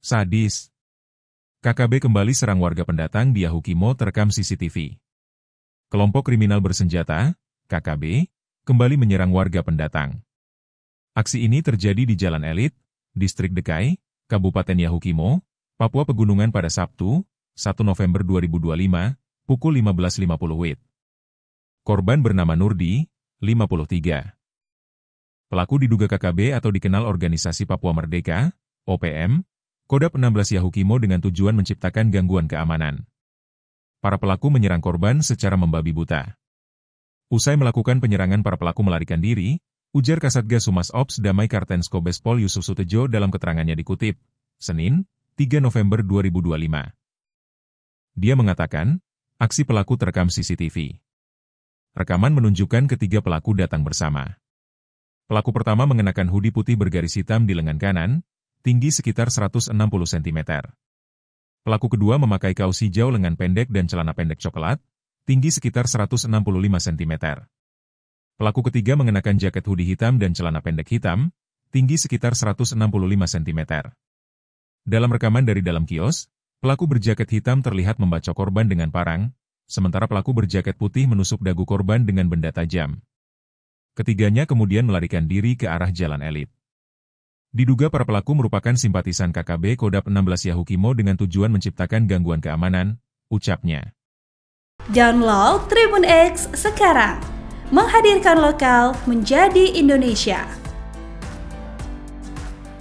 Sadis. KKB kembali serang warga pendatang di Yahukimo terekam CCTV. Kelompok kriminal bersenjata, KKB, kembali menyerang warga pendatang. Aksi ini terjadi di Jalan Elit, Distrik Dekai, Kabupaten Yahukimo, Papua Pegunungan pada Sabtu, 1 November 2025, pukul 15.50 WIB. Korban bernama Nurdi, 53. Pelaku diduga KKB atau dikenal Organisasi Papua Merdeka, OPM, Kodap 16 Yahukimo dengan tujuan menciptakan gangguan keamanan. Para pelaku menyerang korban secara membabi buta. Usai melakukan penyerangan, para pelaku melarikan diri, ujar Kasatgas Humas Ops Damai Kartens Kombespol Yusuf Sutejo dalam keterangannya dikutip, Senin, 3 November 2025. Dia mengatakan, aksi pelaku terekam CCTV. Rekaman menunjukkan ketiga pelaku datang bersama. Pelaku pertama mengenakan hoodie putih bergaris hitam di lengan kanan, tinggi sekitar 160 cm. Pelaku kedua memakai kaos hijau lengan pendek dan celana pendek coklat, tinggi sekitar 165 cm. Pelaku ketiga mengenakan jaket hoodie hitam dan celana pendek hitam, tinggi sekitar 165 cm. Dalam rekaman dari dalam kios, pelaku berjaket hitam terlihat membacok korban dengan parang, sementara pelaku berjaket putih menusuk dagu korban dengan benda tajam. Ketiganya kemudian melarikan diri ke arah Jalan Elit. Diduga para pelaku merupakan simpatisan KKB Kodap 16 Yahukimo dengan tujuan menciptakan gangguan keamanan, ucapnya. Download Tribun X sekarang, menghadirkan lokal menjadi Indonesia.